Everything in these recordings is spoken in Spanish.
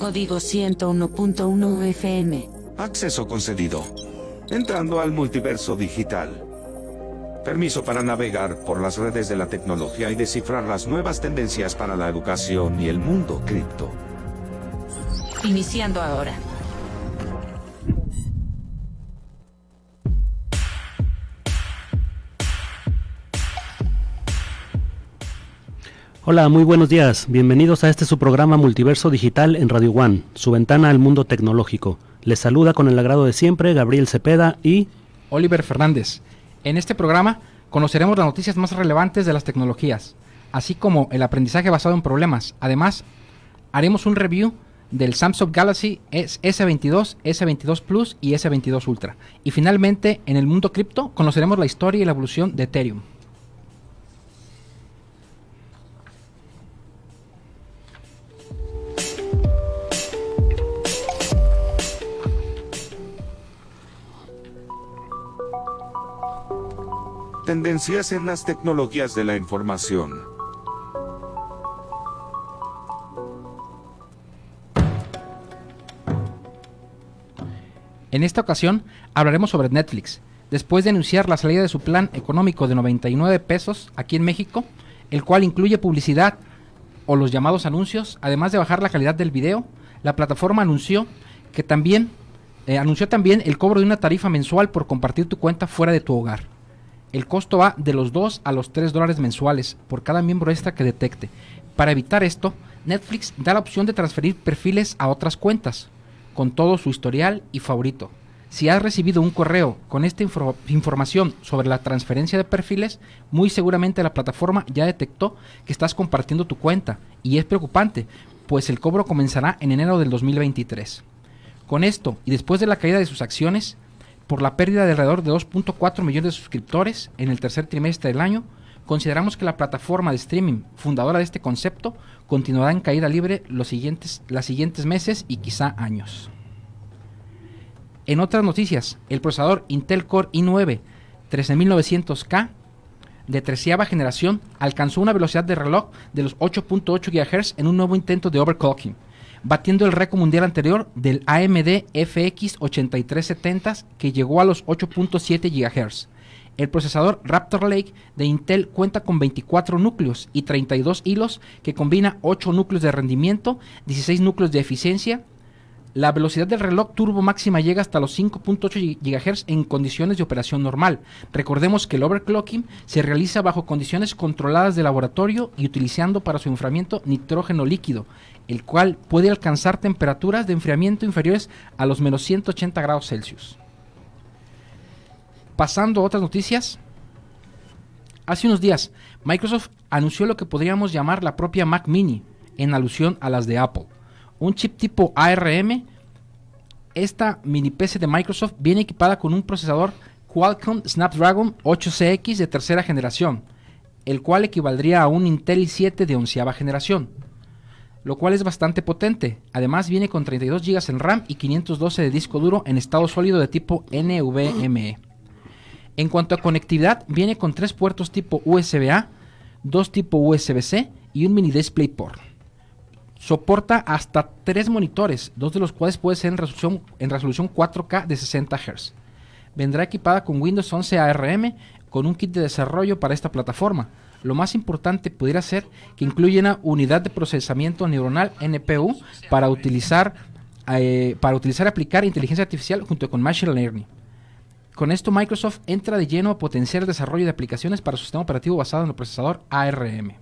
Código 101.1 FM. Acceso concedido. Entrando al multiverso digital. Permiso para navegar por las redes de la tecnología y descifrar las nuevas tendencias para la educación y el mundo cripto. Iniciando ahora. Hola, muy buenos días. Bienvenidos a este su programa Multiverso Digital en Radio One, su ventana al mundo tecnológico. Les saluda con el agrado de siempre Gabriel Cepeda y Oliver Fernández. En este programa conoceremos las noticias más relevantes de las tecnologías, así como el aprendizaje basado en problemas. Además, haremos un review del Samsung Galaxy S22, S22 Plus y S22 Ultra. Y finalmente, en el mundo cripto, conoceremos la historia y la evolución de Ethereum. Tendencias en las tecnologías de la información. En esta ocasión hablaremos sobre Netflix. Después de anunciar la salida de su plan económico de 99 pesos aquí en México, el cual incluye publicidad o los llamados anuncios, además de bajar la calidad del video, la plataforma anunció también el cobro de una tarifa mensual por compartir tu cuenta fuera de tu hogar. El costo va de los $2 a los $3 mensuales por cada miembro extra que detecte. Para evitar esto, Netflix da la opción de transferir perfiles a otras cuentas, con todo su historial y favorito. Si has recibido un correo con esta información sobre la transferencia de perfiles, muy seguramente la plataforma ya detectó que estás compartiendo tu cuenta, y es preocupante, pues el cobro comenzará en enero del 2023. Con esto, y después de la caída de sus acciones, por la pérdida de alrededor de 2.4 millones de suscriptores en el tercer trimestre del año, consideramos que la plataforma de streaming fundadora de este concepto continuará en caída libre los siguientes meses y quizá años. En otras noticias, el procesador Intel Core i9 13900K de 13ª generación alcanzó una velocidad de reloj de los 8.8 GHz en un nuevo intento de overclocking, batiendo el récord mundial anterior del AMD FX 8370 que llegó a los 8.7 GHz. El procesador Raptor Lake de Intel cuenta con 24 núcleos y 32 hilos que combina 8 núcleos de rendimiento, 16 núcleos de eficiencia. La velocidad del reloj turbo máxima llega hasta los 5.8 GHz en condiciones de operación normal. Recordemos que el overclocking se realiza bajo condiciones controladas de laboratorio y utilizando para su enfriamiento nitrógeno líquido, el cual puede alcanzar temperaturas de enfriamiento inferiores a los menos 180 grados Celsius. Pasando a otras noticias, hace unos días Microsoft anunció lo que podríamos llamar la propia Mac Mini, en alusión a las de Apple. Un chip tipo ARM, esta mini PC de Microsoft viene equipada con un procesador Qualcomm Snapdragon 8CX de tercera generación, el cual equivaldría a un Intel i7 de 11ª generación, lo cual es bastante potente. Además viene con 32 GB en RAM y 512 de disco duro en estado sólido de tipo NVMe. En cuanto a conectividad, viene con 3 puertos tipo USB-A, 2 tipo USB-C y un mini DisplayPort. Soporta hasta 3 monitores, 2 de los cuales pueden ser en resolución 4K de 60 Hz. Vendrá equipada con Windows 11 ARM con un kit de desarrollo para esta plataforma. Lo más importante pudiera ser que incluye una unidad de procesamiento neuronal NPU para utilizar y aplicar inteligencia artificial junto con Machine Learning. Con esto Microsoft entra de lleno a potenciar el desarrollo de aplicaciones para su sistema operativo basado en el procesador ARM.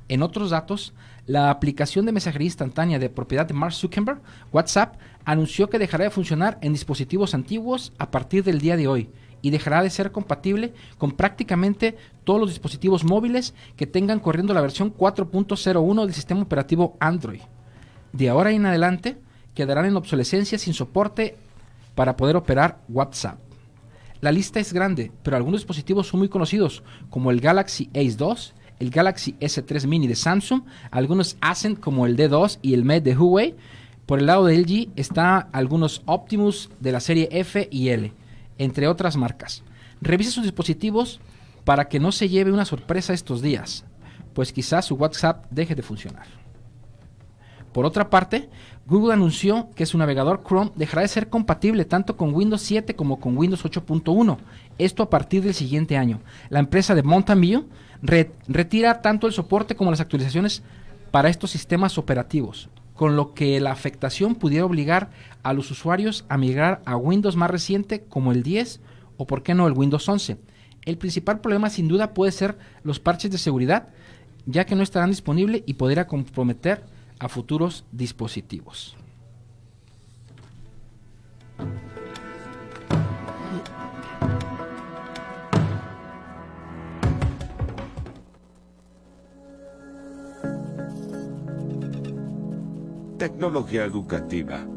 En otros datos, la aplicación de mensajería instantánea de propiedad de Mark Zuckerberg, WhatsApp, anunció que dejará de funcionar en dispositivos antiguos a partir del día de hoy y dejará de ser compatible con prácticamente todos los dispositivos móviles que tengan corriendo la versión 4.01 del sistema operativo Android. De ahora en adelante, quedarán en obsolescencia sin soporte para poder operar WhatsApp. La lista es grande, pero algunos dispositivos son muy conocidos, como el Galaxy Ace 2, el Galaxy S3 Mini de Samsung, algunos Ascend como el D2 y el Mate de Huawei. Por el lado de LG está algunos Optimus de la serie F y L, entre otras marcas. Revise sus dispositivos para que no se lleve una sorpresa estos días, pues quizás su WhatsApp deje de funcionar. Por otra parte, Google anunció que su navegador Chrome dejará de ser compatible tanto con Windows 7 como con Windows 8.1. Esto a partir del siguiente año. La empresa de Mountain View retira tanto el soporte como las actualizaciones para estos sistemas operativos, con lo que la afectación pudiera obligar a los usuarios a migrar a Windows más reciente como el 10 o, por qué no, el Windows 11. El principal problema sin duda puede ser los parches de seguridad, ya que no estarán disponibles y podría comprometer a futuros dispositivos. Tecnología educativa.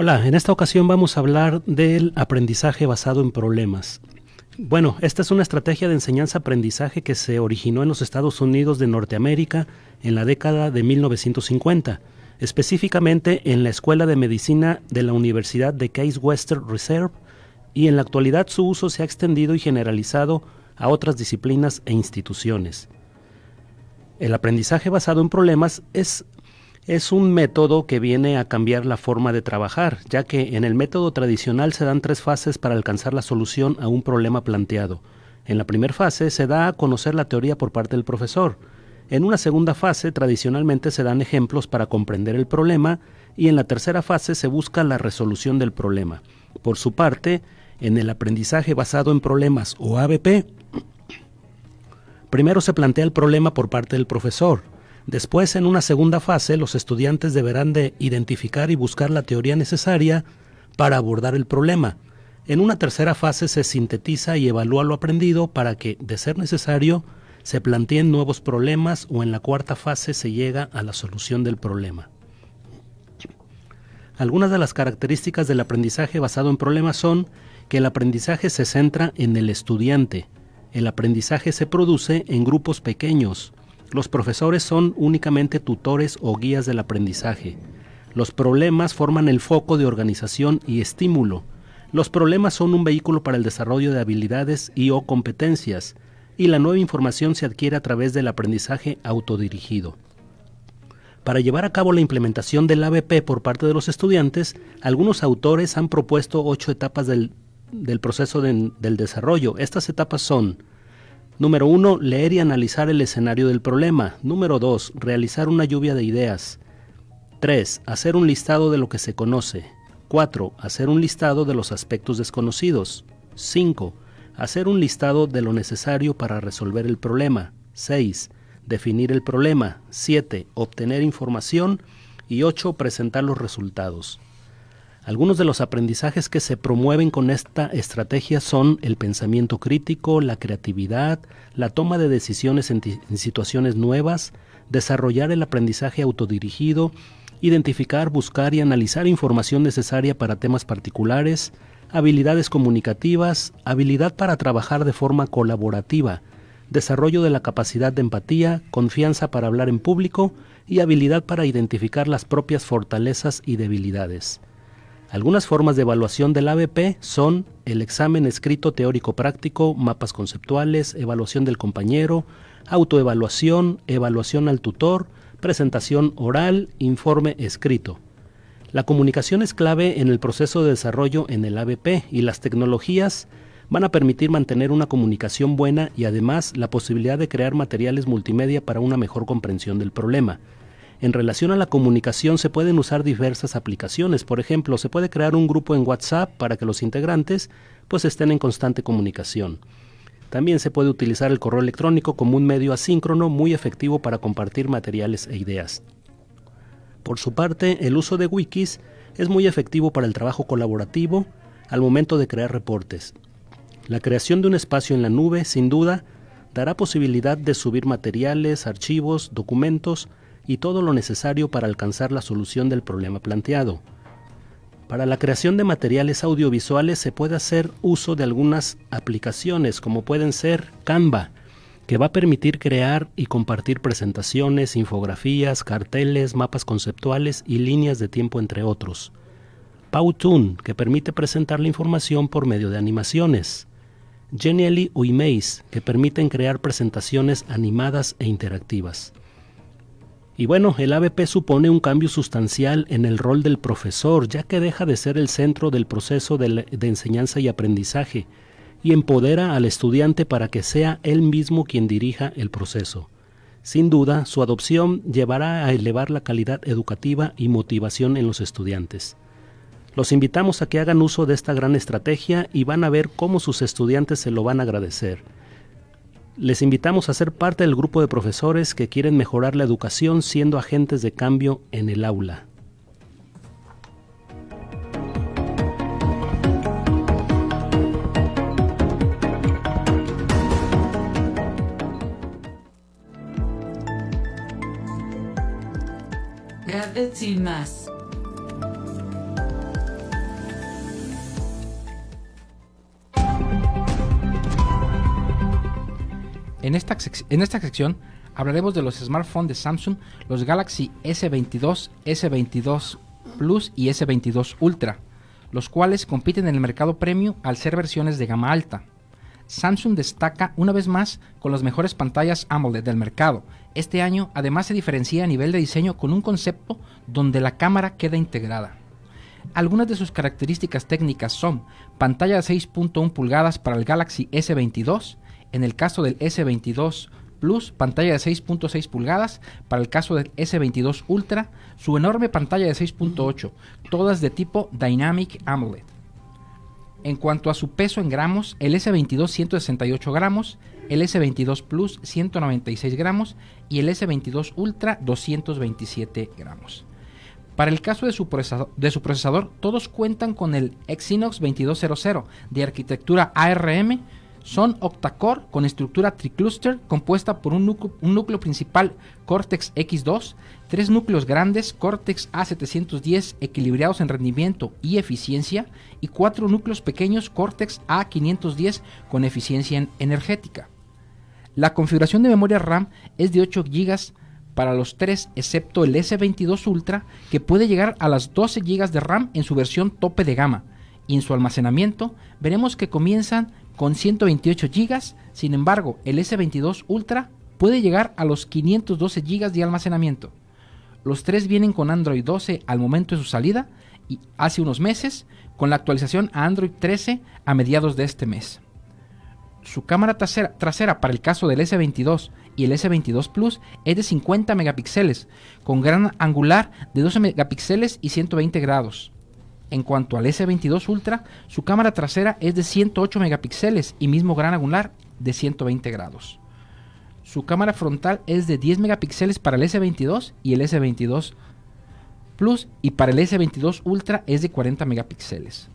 Hola, en esta ocasión vamos a hablar del aprendizaje basado en problemas. Bueno, esta es una estrategia de enseñanza-aprendizaje que se originó en los Estados Unidos de Norteamérica en la década de 1950, específicamente en la Escuela de Medicina de la Universidad de Case Western Reserve, y en la actualidad su uso se ha extendido y generalizado a otras disciplinas e instituciones. El aprendizaje basado en problemas es un método que viene a cambiar la forma de trabajar, ya que en el método tradicional se dan 3 fases para alcanzar la solución a un problema planteado. En la primera fase se da a conocer la teoría por parte del profesor. En una segunda fase tradicionalmente se dan ejemplos para comprender el problema y en la tercera fase se busca la resolución del problema. Por su parte, en el aprendizaje basado en problemas o ABP, primero se plantea el problema por parte del profesor. Después, en una segunda fase, los estudiantes deberán de identificar y buscar la teoría necesaria para abordar el problema. En una tercera fase se sintetiza y evalúa lo aprendido para que, de ser necesario, se planteen nuevos problemas o en la cuarta fase se llega a la solución del problema. Algunas de las características del aprendizaje basado en problemas son que el aprendizaje se centra en el estudiante. El aprendizaje se produce en grupos pequeños. Los profesores son únicamente tutores o guías del aprendizaje. Los problemas forman el foco de organización y estímulo. Los problemas son un vehículo para el desarrollo de habilidades y o competencias, y la nueva información se adquiere a través del aprendizaje autodirigido. Para llevar a cabo la implementación del ABP por parte de los estudiantes, algunos autores han propuesto 8 etapas del proceso del desarrollo. Estas etapas son: número 1, leer y analizar el escenario del problema. Número 2, realizar una lluvia de ideas. 3, hacer un listado de lo que se conoce. 4, hacer un listado de los aspectos desconocidos. 5, hacer un listado de lo necesario para resolver el problema. 6, definir el problema. 7, obtener información. Y 8, presentar los resultados. Algunos de los aprendizajes que se promueven con esta estrategia son el pensamiento crítico, la creatividad, la toma de decisiones en situaciones nuevas, desarrollar el aprendizaje autodirigido, identificar, buscar y analizar información necesaria para temas particulares, habilidades comunicativas, habilidad para trabajar de forma colaborativa, desarrollo de la capacidad de empatía, confianza para hablar en público y habilidad para identificar las propias fortalezas y debilidades. Algunas formas de evaluación del ABP son el examen escrito teórico práctico, mapas conceptuales, evaluación del compañero, autoevaluación, evaluación al tutor, presentación oral, informe escrito. La comunicación es clave en el proceso de desarrollo en el ABP y las tecnologías van a permitir mantener una comunicación buena y además la posibilidad de crear materiales multimedia para una mejor comprensión del problema. En relación a la comunicación se pueden usar diversas aplicaciones. Por ejemplo, se puede crear un grupo en WhatsApp para que los integrantes estén en constante comunicación. También se puede utilizar el correo electrónico como un medio asíncrono muy efectivo para compartir materiales e ideas. Por su parte, el uso de wikis es muy efectivo para el trabajo colaborativo al momento de crear reportes. La creación de un espacio en la nube, sin duda, dará posibilidad de subir materiales, archivos, documentos y todo lo necesario para alcanzar la solución del problema planteado. Para la creación de materiales audiovisuales se puede hacer uso de algunas aplicaciones, como pueden ser Canva, que va a permitir crear y compartir presentaciones, infografías, carteles, mapas conceptuales y líneas de tiempo, entre otros. Powtoon, que permite presentar la información por medio de animaciones. Genially o Emaze, que permiten crear presentaciones animadas e interactivas. Y bueno, el ABP supone un cambio sustancial en el rol del profesor, ya que deja de ser el centro del proceso de enseñanza y aprendizaje, y empodera al estudiante para que sea él mismo quien dirija el proceso. Sin duda, su adopción llevará a elevar la calidad educativa y motivación en los estudiantes. Los invitamos a que hagan uso de esta gran estrategia y van a ver cómo sus estudiantes se lo van a agradecer. Les invitamos a ser parte del grupo de profesores que quieren mejorar la educación siendo agentes de cambio en el aula. Gadgets y más. En esta sección hablaremos de los smartphones de Samsung, los Galaxy S22, S22 Plus y S22 Ultra, los cuales compiten en el mercado premium al ser versiones de gama alta. Samsung destaca una vez más con las mejores pantallas AMOLED del mercado. Este año además se diferencia a nivel de diseño con un concepto donde la cámara queda integrada. Algunas de sus características técnicas son pantalla de 6.1 pulgadas para el Galaxy S22, en el caso del S22 Plus, pantalla de 6.6 pulgadas, para el caso del S22 Ultra, su enorme pantalla de 6.8, todas de tipo Dynamic AMOLED. En cuanto a su peso en gramos, el S22 168 gramos, el S22 Plus 196 gramos y el S22 Ultra 227 gramos. Para el caso de su procesador, todos cuentan con el Exynos 2200 de arquitectura ARM. Son octa-core con estructura tricluster compuesta por un núcleo principal Cortex X2, 3 núcleos grandes Cortex A710 equilibrados en rendimiento y eficiencia y 4 núcleos pequeños Cortex A510 con eficiencia energética. La configuración de memoria RAM es de 8 GB para los 3 excepto el S22 Ultra, que puede llegar a las 12 GB de RAM en su versión tope de gama, y en su almacenamiento veremos que comienzan con 128 GB, sin embargo el S22 Ultra puede llegar a los 512 GB de almacenamiento. Los tres vienen con Android 12 al momento de su salida y hace unos meses con la actualización a Android 13 a mediados de este mes. Su cámara trasera para el caso del S22 y el S22 Plus es de 50 megapíxeles con gran angular de 12 megapíxeles y 120 grados. En cuanto al S22 Ultra, su cámara trasera es de 108 megapíxeles y mismo gran angular de 120 grados. Su cámara frontal es de 10 megapíxeles para el S22 y el S22 Plus, y para el S22 Ultra es de 40 megapíxeles.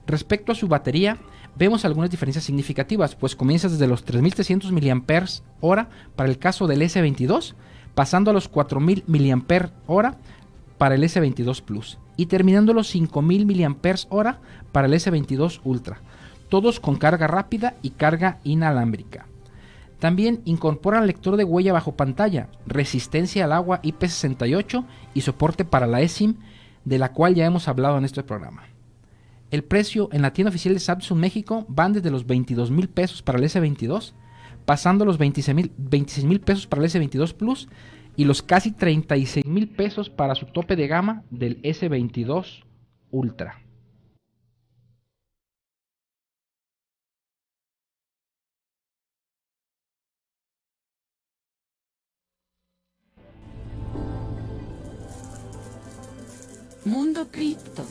Respecto a su batería, vemos algunas diferencias significativas, pues comienza desde los 3300 mAh para el caso del S22, pasando a los 4000 mAh para el S22 Plus y terminando los 5000 mAh para el S22 Ultra, todos con carga rápida y carga inalámbrica. También incorporan lector de huella bajo pantalla, resistencia al agua IP68 y soporte para la eSIM, de la cual ya hemos hablado en este programa. El precio en la tienda oficial de Samsung México van desde los 22,000 pesos para el S22, pasando a los 26,000 pesos para el S22 Plus y los casi 36,000 pesos para su tope de gama del S22 Ultra. Mundo Cripto.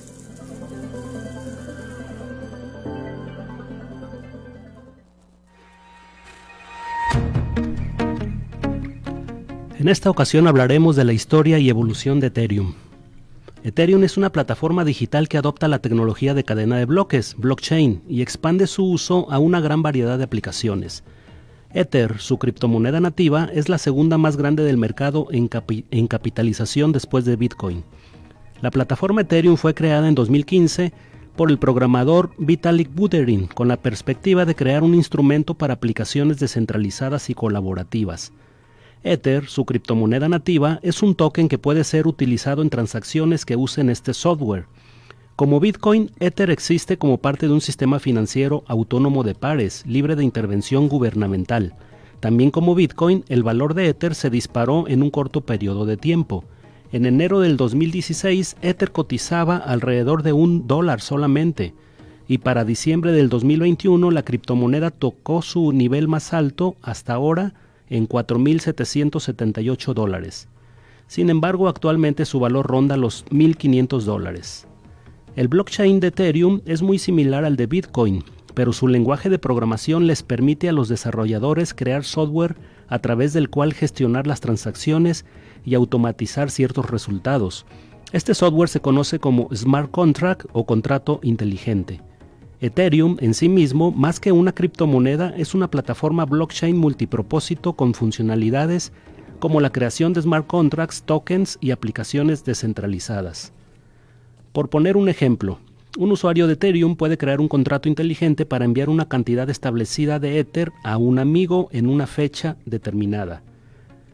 En esta ocasión hablaremos de la historia y evolución de Ethereum. Ethereum es una plataforma digital que adopta la tecnología de cadena de bloques, blockchain, y expande su uso a una gran variedad de aplicaciones. Ether, su criptomoneda nativa, es la segunda más grande del mercado en capitalización después de Bitcoin. La plataforma Ethereum fue creada en 2015 por el programador Vitalik Buterin con la perspectiva de crear un instrumento para aplicaciones descentralizadas y colaborativas. Ether, su criptomoneda nativa, es un token que puede ser utilizado en transacciones que usen este software. Como Bitcoin, Ether existe como parte de un sistema financiero autónomo de pares, libre de intervención gubernamental. También como Bitcoin, el valor de Ether se disparó en un corto periodo de tiempo. En enero del 2016, Ether cotizaba alrededor de $1 solamente, y para diciembre del 2021 la criptomoneda tocó su nivel más alto hasta ahora en $4,778. Sin embargo, actualmente su valor ronda los $1,500. El blockchain de Ethereum es muy similar al de Bitcoin, pero su lenguaje de programación les permite a los desarrolladores crear software a través del cual gestionar las transacciones y automatizar ciertos resultados. Este software se conoce como Smart Contract o contrato inteligente. Ethereum en sí mismo, más que una criptomoneda, es una plataforma blockchain multipropósito con funcionalidades como la creación de smart contracts, tokens y aplicaciones descentralizadas. Por poner un ejemplo, un usuario de Ethereum puede crear un contrato inteligente para enviar una cantidad establecida de Ether a un amigo en una fecha determinada.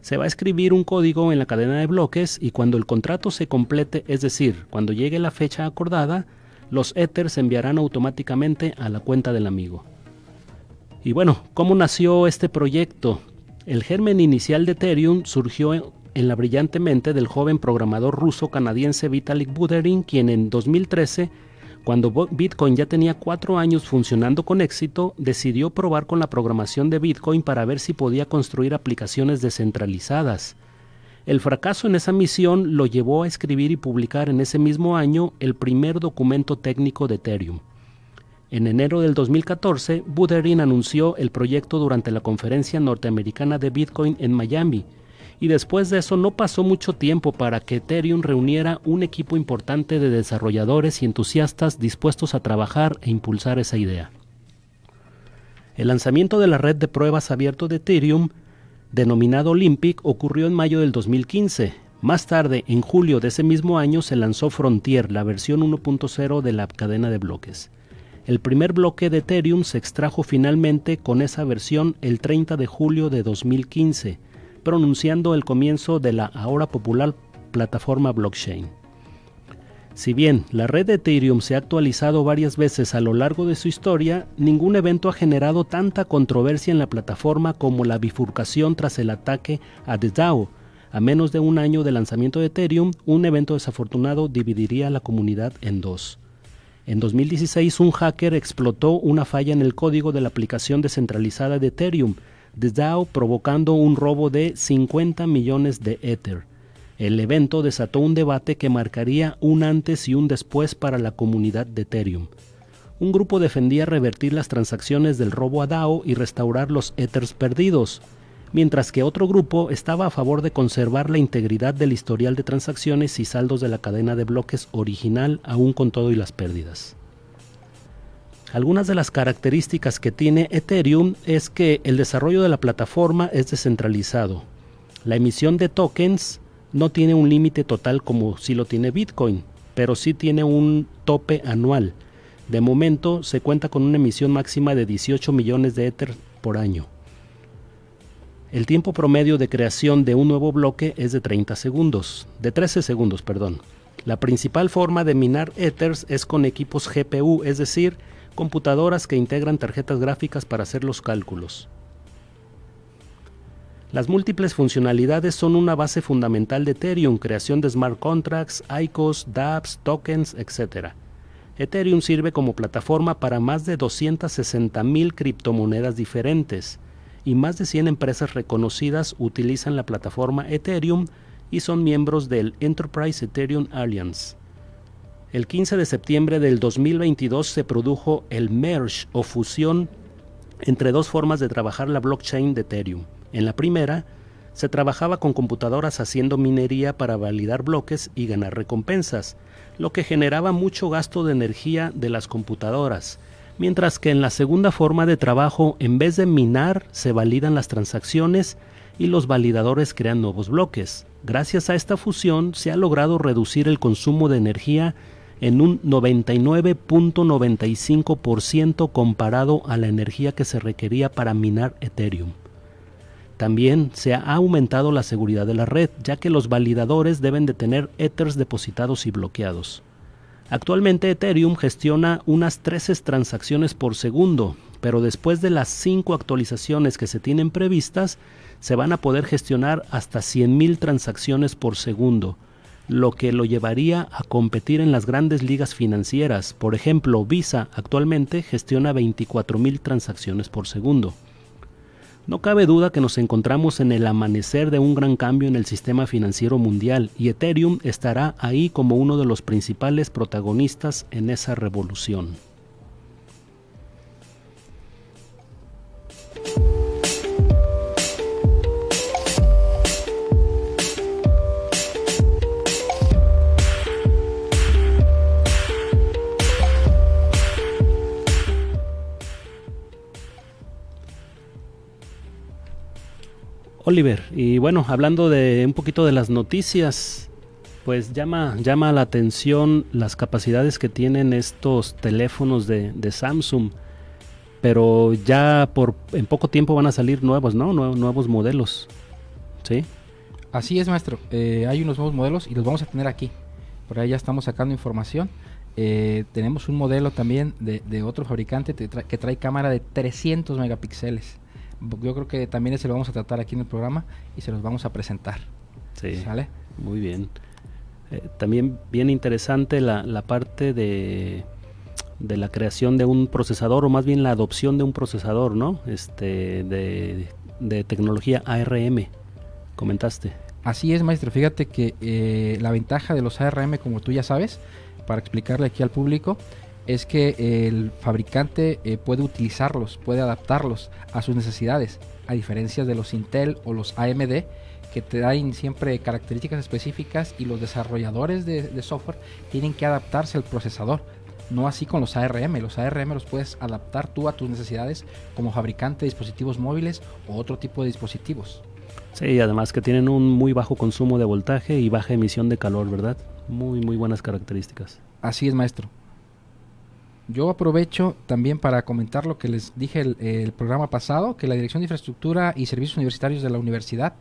Se va a escribir un código en la cadena de bloques y cuando el contrato se complete, es decir, cuando llegue la fecha acordada, los Ether se enviarán automáticamente a la cuenta del amigo. Y bueno, ¿cómo nació este proyecto? El germen inicial de Ethereum surgió en la brillante mente del joven programador ruso-canadiense Vitalik Buterin, quien en 2013, cuando Bitcoin ya tenía 4 años funcionando con éxito, decidió probar con la programación de Bitcoin para ver si podía construir aplicaciones descentralizadas. El fracaso en esa misión lo llevó a escribir y publicar en ese mismo año el primer documento técnico de Ethereum. En enero del 2014, Buterin anunció el proyecto durante la conferencia norteamericana de Bitcoin en Miami, y después de eso no pasó mucho tiempo para que Ethereum reuniera un equipo importante de desarrolladores y entusiastas dispuestos a trabajar e impulsar esa idea. El lanzamiento de la red de pruebas abierto de Ethereum, denominado Olympic, ocurrió en mayo del 2015. Más tarde, en julio de ese mismo año, se lanzó Frontier, la versión 1.0 de la cadena de bloques. El primer bloque de Ethereum se extrajo finalmente con esa versión el 30 de julio de 2015, pronunciando el comienzo de la ahora popular plataforma blockchain. Si bien la red de Ethereum se ha actualizado varias veces a lo largo de su historia, ningún evento ha generado tanta controversia en la plataforma como la bifurcación tras el ataque a The DAO. A menos de un año del lanzamiento de Ethereum, un evento desafortunado dividiría a la comunidad en dos. En 2016, un hacker explotó una falla en el código de la aplicación descentralizada de Ethereum, The DAO, provocando un robo de 50 millones de Ether. El evento desató un debate que marcaría un antes y un después para la comunidad de Ethereum. Un grupo defendía revertir las transacciones del robo a DAO y restaurar los Ethers perdidos, mientras que otro grupo estaba a favor de conservar la integridad del historial de transacciones y saldos de la cadena de bloques original, aún con todo y las pérdidas. Algunas de las características que tiene Ethereum es que el desarrollo de la plataforma es descentralizado. La emisión de tokens no tiene un límite total como sí lo tiene Bitcoin, pero sí tiene un tope anual. De momento se cuenta con una emisión máxima de 18 millones de Ether por año. El tiempo promedio de creación de un nuevo bloque es de 13 segundos. La principal forma de minar Ethers es con equipos GPU, es decir, computadoras que integran tarjetas gráficas para hacer los cálculos. Las múltiples funcionalidades son una base fundamental de Ethereum, creación de smart contracts, ICOs, dApps, tokens, etc. Ethereum sirve como plataforma para más de 260,000 criptomonedas diferentes, y más de 100 empresas reconocidas utilizan la plataforma Ethereum y son miembros del Enterprise Ethereum Alliance. El 15 de septiembre del 2022 se produjo el merge o fusión entre dos formas de trabajar la blockchain de Ethereum. En la primera, se trabajaba con computadoras haciendo minería para validar bloques y ganar recompensas, lo que generaba mucho gasto de energía de las computadoras, mientras que en la segunda forma de trabajo, en vez de minar, se validan las transacciones y los validadores crean nuevos bloques. Gracias a esta fusión se ha logrado reducir el consumo de energía en un 99.95% comparado a la energía que se requería para minar Ethereum. También se ha aumentado la seguridad de la red, ya que los validadores deben de tener Ethers depositados y bloqueados. Actualmente Ethereum gestiona unas 13 transacciones por segundo, pero después de las 5 actualizaciones que se tienen previstas, se van a poder gestionar hasta 100,000 transacciones por segundo, lo que lo llevaría a competir en las grandes ligas financieras. Por ejemplo, Visa actualmente gestiona 24,000 transacciones por segundo. No cabe duda que nos encontramos en el amanecer de un gran cambio en el sistema financiero mundial y Ethereum estará ahí como uno de los principales protagonistas en esa revolución. Oliver, y bueno, hablando de un poquito de las noticias, pues llama la atención las capacidades que tienen estos teléfonos de Samsung, pero ya en poco tiempo van a salir nuevos, ¿no? Nuevos modelos, ¿sí? Así es, maestro. Hay unos nuevos modelos y los vamos a tener aquí. Por ahí ya estamos sacando información. Tenemos un modelo también de otro fabricante que trae cámara de 300 megapíxeles. Yo creo que también ese lo vamos a tratar aquí en el programa y se los vamos a presentar. Sí, ¿sale? Muy bien. También bien interesante la parte de la creación de un procesador, o más bien la adopción de un procesador, ¿no? De tecnología ARM, comentaste. Así es, maestro. Fíjate que la ventaja de los ARM, como tú ya sabes, para explicarle aquí al público, es que el fabricante puede utilizarlos, puede adaptarlos a sus necesidades, a diferencia de los Intel o los AMD, que traen siempre características específicas y los desarrolladores de software tienen que adaptarse al procesador. No así con los ARM. Los ARM los puedes adaptar tú a tus necesidades como fabricante de dispositivos móviles o otro tipo de dispositivos. Sí, además que tienen un muy bajo consumo de voltaje y baja emisión de calor, ¿verdad? Muy buenas características. Así es, maestro. Yo aprovecho también para comentar lo que les dije el programa pasado, que la Dirección de Infraestructura y Servicios Universitarios de la Universidad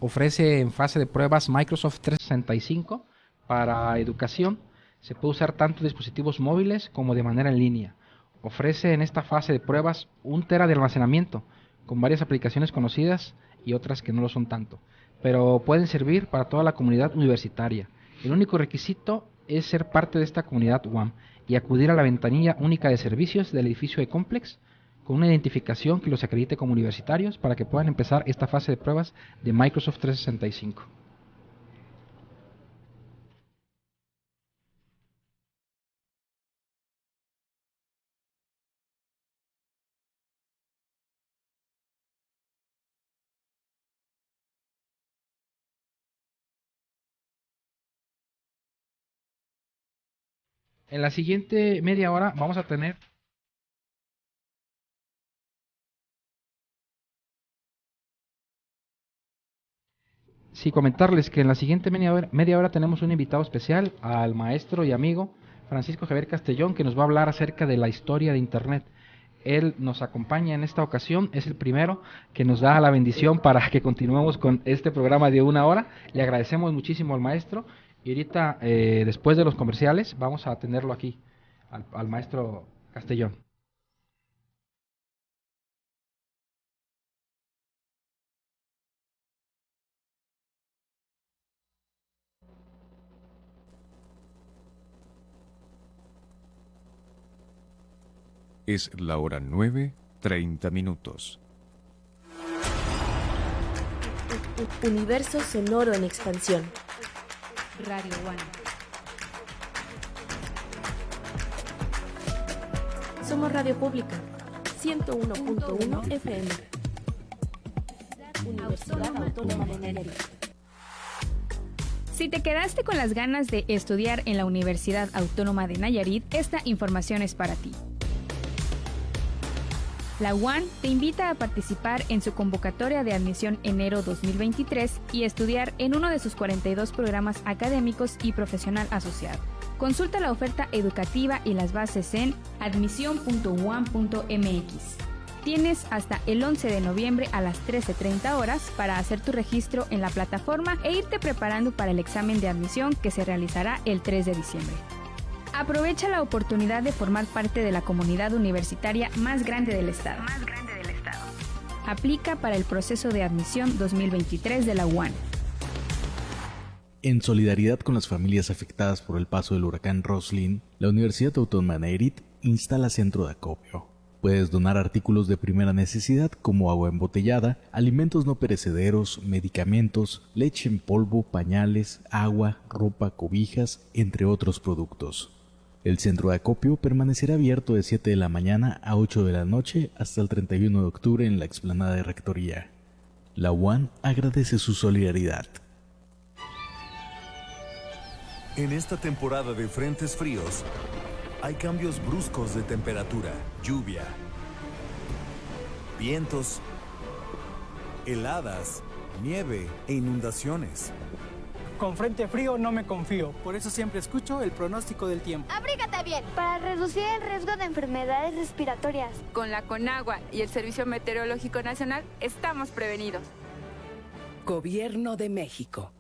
ofrece en fase de pruebas Microsoft 365 para educación. Se puede usar tanto dispositivos móviles como de manera en línea. Ofrece en esta fase de pruebas 1 tera de almacenamiento, con varias aplicaciones conocidas y otras que no lo son tanto, pero pueden servir para toda la comunidad universitaria. El único requisito es ser parte de esta comunidad UAM y acudir a la ventanilla única de servicios del edificio de Complex con una identificación que los acredite como universitarios para que puedan empezar esta fase de pruebas de Microsoft 365. En la siguiente media hora vamos a tener comentarles que en la siguiente media hora tenemos un invitado especial, al maestro y amigo Francisco Javier Castellón, que nos va a hablar acerca de la historia de Internet. Él nos acompaña en esta ocasión, es el primero que nos da la bendición para que continuemos con este programa de 1 hora. Le agradecemos muchísimo al maestro y ahorita, después de los comerciales, vamos a tenerlo aquí, al maestro Castellón. Es la hora 9:30. Universo sonoro en expansión. Radio One. Somos radio pública. 101.1 FM. Universidad Autónoma de Nayarit. Si te quedaste con las ganas de estudiar en la Universidad Autónoma de Nayarit, esta información es para ti. La UAN te invita a participar en su convocatoria de admisión enero 2023 y estudiar en uno de sus 42 programas académicos y profesional asociado. Consulta la oferta educativa y las bases en admisión.uam.mx. Tienes hasta el 11 de noviembre a las 13:30 horas para hacer tu registro en la plataforma e irte preparando para el examen de admisión que se realizará el 3 de diciembre. Aprovecha la oportunidad de formar parte de la comunidad universitaria más grande del estado. Aplica para el proceso de admisión 2023 de la UAN. En solidaridad con las familias afectadas por el paso del huracán Roslyn, la Universidad Autónoma de Nayarit instala centro de acopio. Puedes donar artículos de primera necesidad como agua embotellada, alimentos no perecederos, medicamentos, leche en polvo, pañales, agua, ropa, cobijas, entre otros productos. El centro de acopio permanecerá abierto de 7 de la mañana a 8 de la noche hasta el 31 de octubre en la explanada de Rectoría. La UAN agradece su solidaridad. En esta temporada de frentes fríos, hay cambios bruscos de temperatura, lluvia, vientos, heladas, nieve e inundaciones. Con frente frío no me confío, por eso siempre escucho el pronóstico del tiempo. ¡Abrígate bien! Para reducir el riesgo de enfermedades respiratorias. Con la Conagua y el Servicio Meteorológico Nacional estamos prevenidos. Gobierno de México.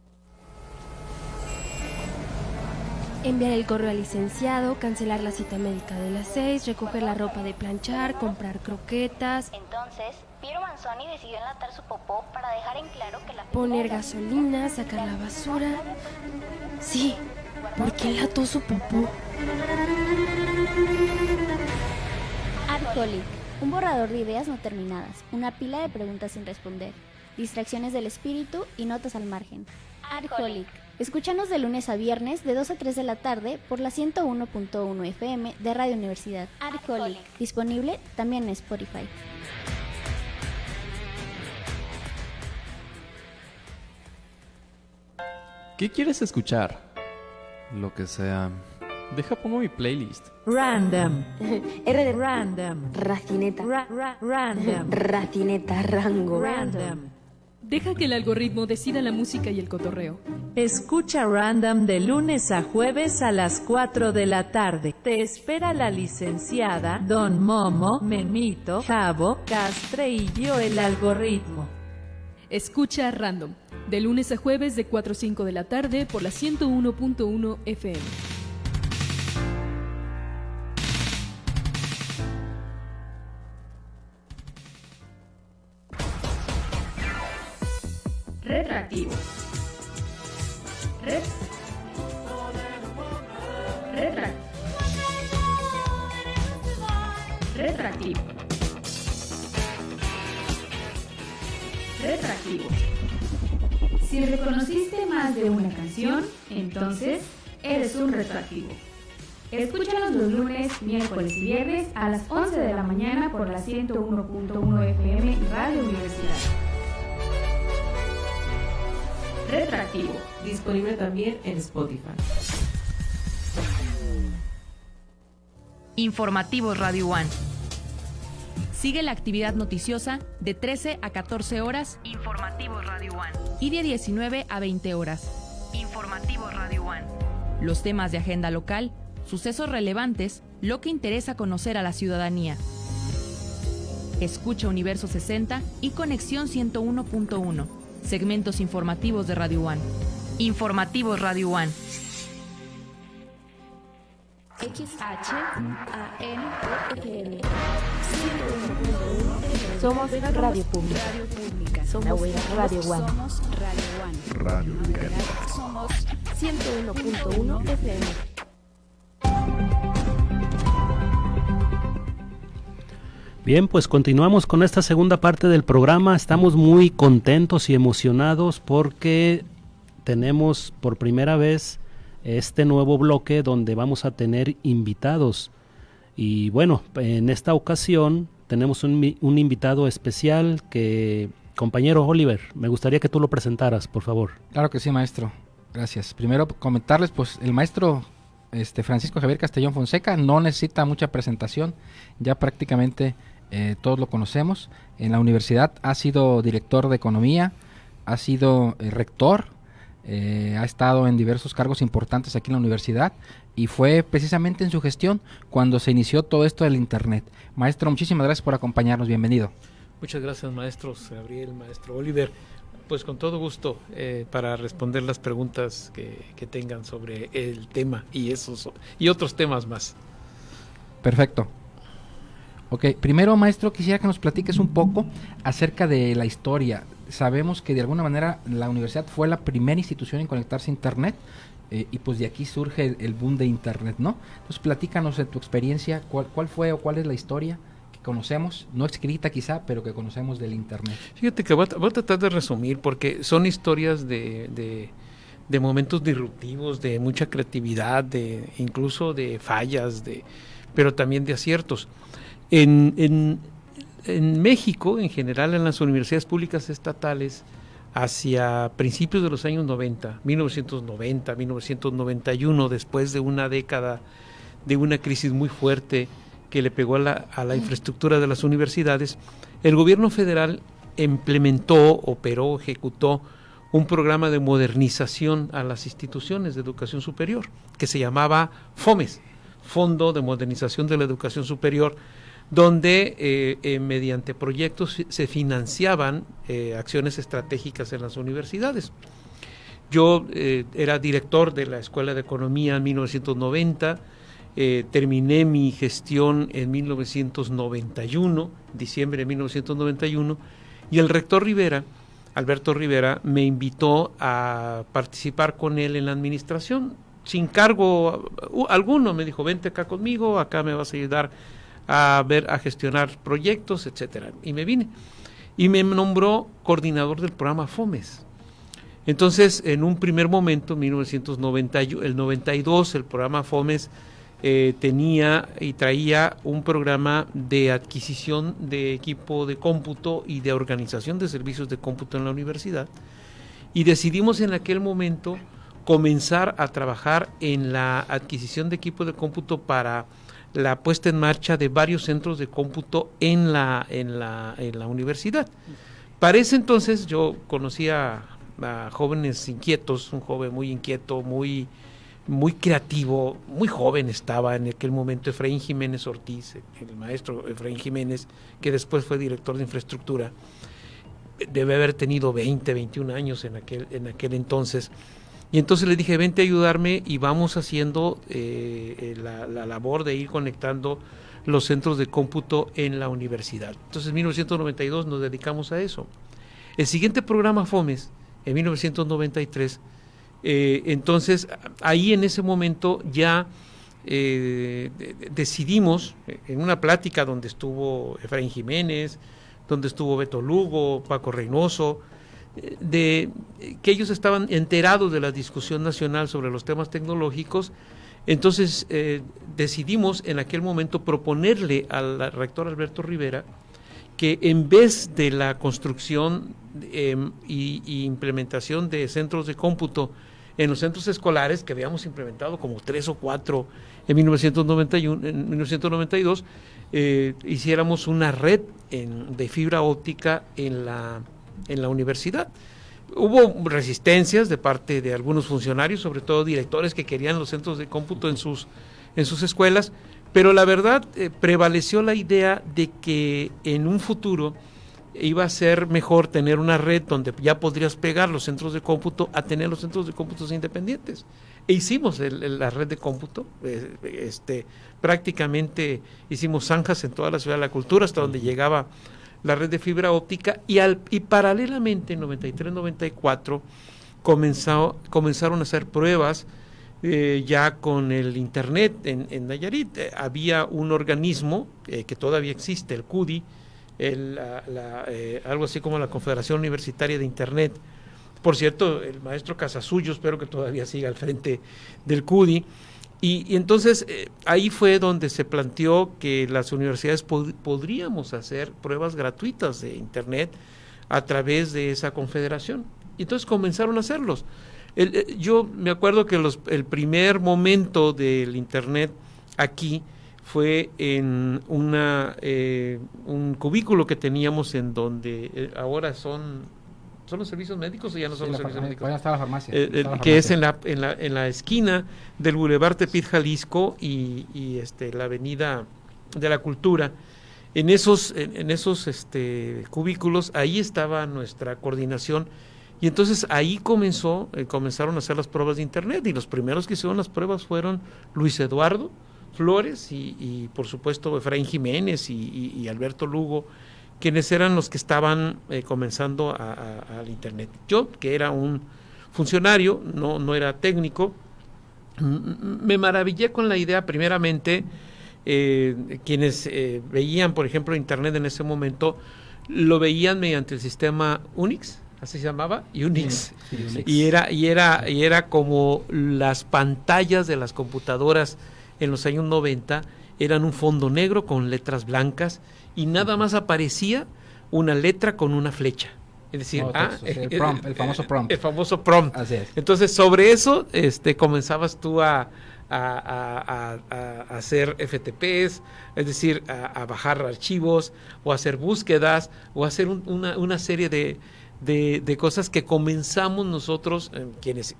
Enviar el correo al licenciado, cancelar la cita médica de las 6, recoger la ropa de planchar, comprar croquetas. Entonces, Piero Manzoni decidió enlatar su popó para dejar en claro que la... Poner gasolina, sacar la basura. Sí, porque enlató su popó. Adholic, un borrador de ideas no terminadas, una pila de preguntas sin responder, distracciones del espíritu y notas al margen. Adholic. Escúchanos de lunes a viernes de 2 a 3 de la tarde por la 101.1 FM de Radio Universidad. Adholic. Disponible también en Spotify. ¿Qué quieres escuchar? Lo que sea. Deja pongo mi playlist. Random. R. Random. Racineta. Random. Racineta. Rango. Random. Deja que el algoritmo decida la música y el cotorreo. Escucha Random de lunes a jueves a las 4 de la tarde. Te espera la licenciada Don Momo, Memito, Javo, Castre y yo el algoritmo. Escucha Random, de lunes a jueves de 4 a 5 de la tarde por la 101.1 FM. Retroactivo. Retroactivo. Retroactivo. Si reconociste más de una canción, entonces eres un retroactivo. Escúchanos los lunes, miércoles y viernes a las 11 de la mañana por la 101.1 FM y Radio Universidad. Retroactivo. Disponible también en Spotify. Informativos Radio One. Sigue la actividad noticiosa de 13 a 14 horas. Informativos Radio One. Y de 19 a 20 horas. Informativos Radio One. Los temas de agenda local, sucesos relevantes, lo que interesa conocer a la ciudadanía. Escucha Universo 60 y Conexión 101.1. Segmentos informativos de Radio One. Informativos Radio One. XHANFM. Somos Radio Pública. Somos Radio One. Somos Radio Somos 101.1 FM. Bien, pues continuamos con esta segunda parte del programa. Estamos muy contentos y emocionados porque tenemos por primera vez este nuevo bloque donde vamos a tener invitados. Y bueno, en esta ocasión tenemos un invitado especial que, compañero Oliver, me gustaría que tú lo presentaras, por favor. Claro que sí, maestro. Gracias. Primero comentarles, pues el maestro Francisco Javier Castellón Fonseca no necesita mucha presentación, ya prácticamente todos lo conocemos. En la universidad ha sido director de economía, ha sido rector, ha estado en diversos cargos importantes aquí en la universidad y fue precisamente en su gestión cuando se inició todo esto del internet. Maestro, muchísimas gracias por acompañarnos, bienvenido. Muchas gracias, maestros Gabriel, maestro Oliver. Pues con todo gusto, para responder las preguntas que tengan sobre el tema y otros temas más. Perfecto. Ok, primero, maestro, quisiera que nos platiques un poco acerca de la historia. Sabemos que de alguna manera la universidad fue la primera institución en conectarse a Internet, y pues de aquí surge el boom de Internet, ¿no? Entonces platícanos de tu experiencia, cuál fue o cuál es la historia que conocemos, no escrita quizá, pero que conocemos del Internet. Fíjate que voy a tratar de resumir, porque son historias de momentos disruptivos, de mucha creatividad, incluso de fallas, pero también de aciertos. En México, en general, en las universidades públicas estatales, hacia principios de los años 90, 1990, 1991, después de una década de una crisis muy fuerte que le pegó a la infraestructura de las universidades, el gobierno federal ejecutó un programa de modernización a las instituciones de educación superior, que se llamaba FOMES, Fondo de Modernización de la Educación Superior, donde mediante proyectos se financiaban acciones estratégicas en las universidades. Yo era director de la Escuela de Economía en 1990, terminé mi gestión en 1991, diciembre de 1991, y el rector Alberto Rivera, me invitó a participar con él en la administración, sin cargo alguno. Me dijo, vente acá conmigo, acá me vas a ayudar a gestionar proyectos, etcétera. Y me vine. Y me nombró coordinador del programa FOMES. Entonces, en un primer momento, en 1992, el programa FOMES tenía y traía un programa de adquisición de equipo de cómputo y de organización de servicios de cómputo en la universidad. Y decidimos en aquel momento comenzar a trabajar en la adquisición de equipo de cómputo para la puesta en marcha de varios centros de cómputo en la universidad. Para ese entonces yo conocía a jóvenes inquietos, un joven muy inquieto, muy creativo, muy joven estaba en aquel momento, Efraín Jiménez Ortiz, el maestro Efraín Jiménez, que después fue director de infraestructura. Debe haber tenido 20, 21 años en aquel entonces. Y entonces le dije, vente a ayudarme y vamos haciendo la labor de ir conectando los centros de cómputo en la universidad. Entonces en 1992 nos dedicamos a eso. El siguiente programa FOMES, en 1993, entonces ahí en ese momento ya decidimos, en una plática donde estuvo Efraín Jiménez, donde estuvo Beto Lugo, Paco Reynoso, de que ellos estaban enterados de la discusión nacional sobre los temas tecnológicos. Entonces decidimos en aquel momento proponerle al rector Alberto Rivera que en vez de la construcción y implementación de centros de cómputo en los centros escolares, que habíamos implementado como 3 o 4 en 1992, hiciéramos una red de fibra óptica en la universidad. Hubo resistencias de parte de algunos funcionarios, sobre todo directores que querían los centros de cómputo en sus escuelas, pero la verdad prevaleció la idea de que en un futuro iba a ser mejor tener una red donde ya podrías pegar los centros de cómputo a tener los centros de cómputos independientes. E hicimos la red de cómputo, prácticamente hicimos zanjas en toda la Ciudad de la Cultura hasta donde llegaba la red de fibra óptica, y paralelamente en 93-94 comenzaron a hacer pruebas ya con el Internet en Nayarit. Había un organismo que todavía existe, el CUDI, algo así como la Confederación Universitaria de Internet. Por cierto, el maestro Casasullo, espero que todavía siga al frente del CUDI. Y entonces ahí fue donde se planteó que las universidades podríamos hacer pruebas gratuitas de Internet a través de esa confederación. Y entonces comenzaron a hacerlos. Yo me acuerdo que el primer momento del Internet aquí fue en un cubículo que teníamos en donde ahora ¿son los servicios médicos o ya no son los servicios médicos? Ya está la farmacia. Que es en la esquina del Boulevard Tepit, Jalisco y la Avenida de la Cultura. En esos cubículos, ahí estaba nuestra coordinación Y entonces ahí comenzaron a hacer las pruebas de internet, y los primeros que hicieron las pruebas fueron Luis Eduardo Flores y por supuesto Efraín Jiménez y Alberto Lugo, quienes eran los que estaban comenzando al internet. Yo, que era un funcionario, no era técnico, me maravillé con la idea, primeramente, quienes veían, por ejemplo, internet en ese momento, lo veían mediante el sistema Unix, así se llamaba, Unix. Sí, Unix. Y era como las pantallas de las computadoras en los años 90, eran un fondo negro con letras blancas, y nada más aparecía una letra con una flecha. Es decir, el famoso prompt. El famoso prompt. Así es. Entonces, sobre eso comenzabas tú a hacer FTPs, es decir, a bajar archivos, o hacer búsquedas, o hacer una serie de cosas que comenzamos nosotros, quienes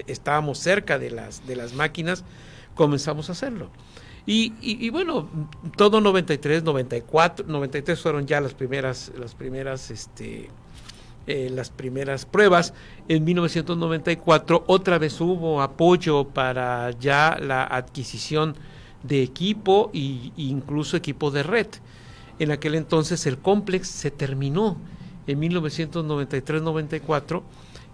estábamos cerca de las máquinas, comenzamos a hacerlo. Y bueno, todo 93, 94, 93 fueron ya las primeras pruebas. En 1994 otra vez hubo apoyo para ya la adquisición de equipo e incluso equipo de red. En aquel entonces el Complex se terminó en 1993-94,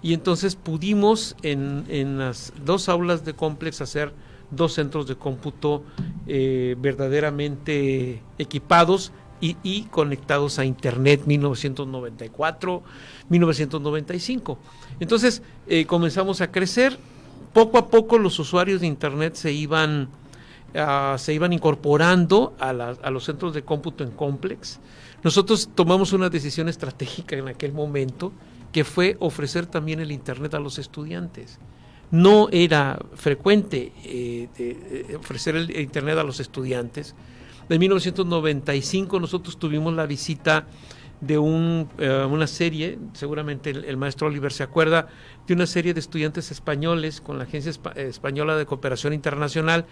y entonces pudimos en las dos aulas de Complex hacer 2 centros de cómputo verdaderamente equipados y conectados a internet, 1994, 1995. Entonces comenzamos a crecer. Poco a poco los usuarios de internet se iban incorporando a los centros de cómputo en Complex. Nosotros tomamos una decisión estratégica en aquel momento, que fue ofrecer también el internet a los estudiantes. No era frecuente ofrecer el internet a los estudiantes. En 1995 nosotros tuvimos la visita de una serie, seguramente el maestro Oliver se acuerda, de una serie de estudiantes españoles con la Agencia Española de Cooperación Internacional.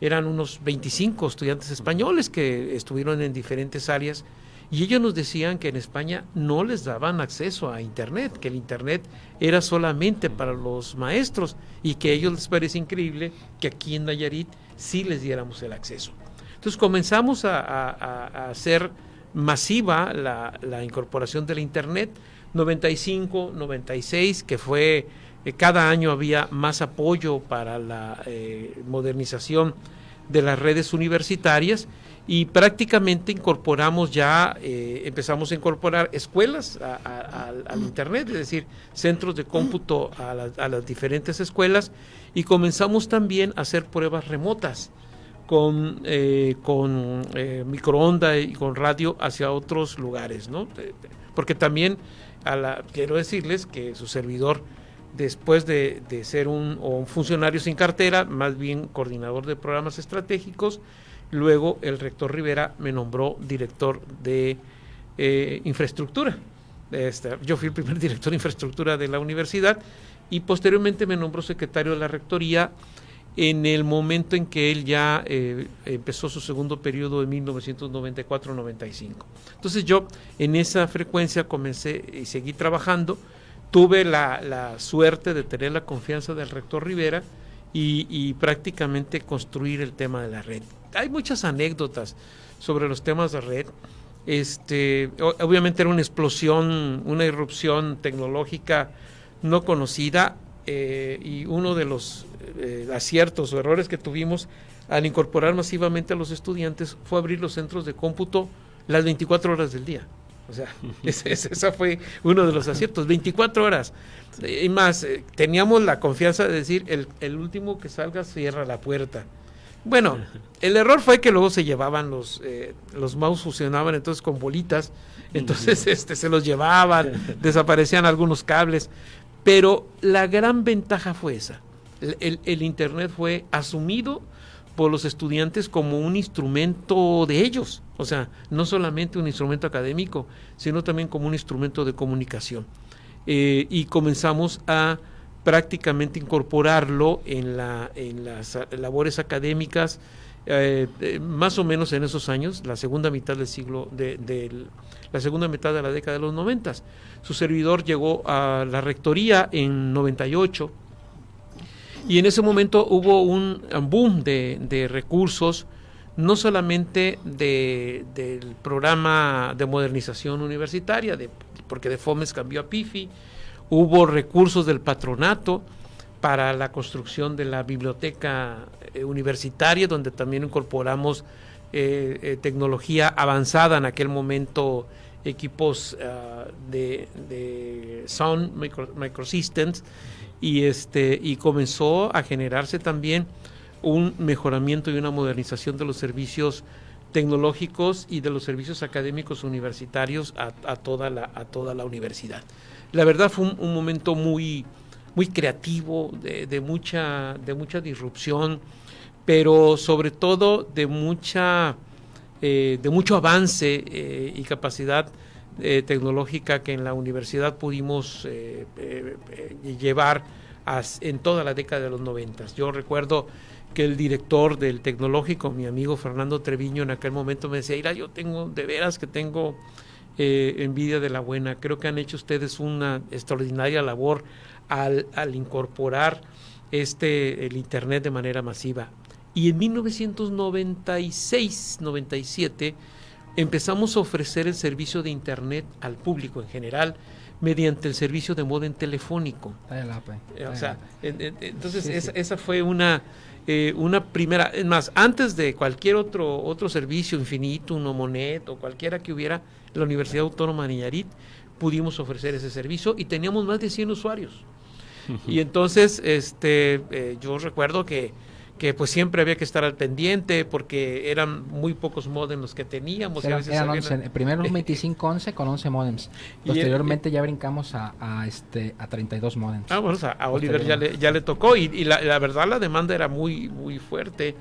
Eran unos 25 estudiantes españoles que estuvieron en diferentes áreas, y ellos nos decían que en España no les daban acceso a internet, que el internet era solamente para los maestros, y que a ellos les parece increíble que aquí en Nayarit sí les diéramos el acceso. Entonces comenzamos a hacer masiva la incorporación del internet. 95, 96, que fue cada año había más apoyo para la modernización de las redes universitarias, y prácticamente incorporamos ya, empezamos a incorporar escuelas al internet, es decir, centros de cómputo a las diferentes escuelas, y comenzamos también a hacer pruebas remotas con microonda y con radio hacia otros lugares, ¿no? Porque también quiero decirles que su servidor, después de ser un funcionario sin cartera, más bien coordinador de programas estratégicos, luego el rector Rivera me nombró director de infraestructura. Yo fui el primer director de infraestructura de la universidad, y posteriormente me nombró secretario de la rectoría en el momento en que él ya empezó su segundo periodo en 1994-95. Entonces yo en esa frecuencia comencé y seguí trabajando. Tuve la suerte de tener la confianza del rector Rivera y prácticamente construir el tema de la red. Hay muchas anécdotas sobre los temas de red. Obviamente era una explosión, una irrupción tecnológica no conocida, y uno de los aciertos o errores que tuvimos al incorporar masivamente a los estudiantes fue abrir los centros de cómputo las 24 horas del día. O sea, esa fue uno de los aciertos, 24 horas. Y más, teníamos la confianza de decir, el último que salga cierra la puerta. Bueno, el error fue que luego se llevaban los mouse, funcionaban entonces con bolitas, entonces se los llevaban, desaparecían algunos cables, pero la gran ventaja fue esa. El internet fue asumido por los estudiantes como un instrumento de ellos, o sea, no solamente un instrumento académico, sino también como un instrumento de comunicación. Y comenzamos a prácticamente incorporarlo en las labores académicas, más o menos en esos años, la segunda mitad del siglo, la segunda mitad de la década de los 90. Su servidor llegó a la rectoría en 98 y en ese momento hubo un boom de recursos, no solamente del programa de modernización universitaria, porque de FOMES cambió a PIFI, hubo recursos del patronato para la construcción de la biblioteca universitaria, donde también incorporamos tecnología avanzada en aquel momento, equipos de Sound Microsystems, y comenzó a generarse también un mejoramiento y una modernización de los servicios tecnológicos y de los servicios académicos universitarios a toda la universidad. La verdad fue un momento muy creativo, de mucha disrupción, pero sobre todo de mucho avance y capacidad tecnológica que en la universidad pudimos llevar en toda la década de los 90. Yo recuerdo que el director del tecnológico, mi amigo Fernando Treviño, en aquel momento me decía: yo tengo envidia de la buena, creo que han hecho ustedes una extraordinaria labor al incorporar el internet de manera masiva. Y en 1996-97 empezamos a ofrecer el servicio de internet al público en general mediante el servicio de módem telefónico. Entonces esa fue una primera, es más, antes de cualquier otro servicio, Infinitum o Monet o cualquiera que hubiera, la Universidad Autónoma de Nayarit pudimos ofrecer ese servicio y teníamos más de 100 usuarios. Y entonces yo recuerdo que pues siempre había que estar al pendiente porque eran muy pocos modems los que teníamos. Eran 11, primero un 2511 con 11 modems. Posteriormente ya brincamos a 32 modems. Bueno, a Oliver ya le tocó y la verdad la demanda era muy fuerte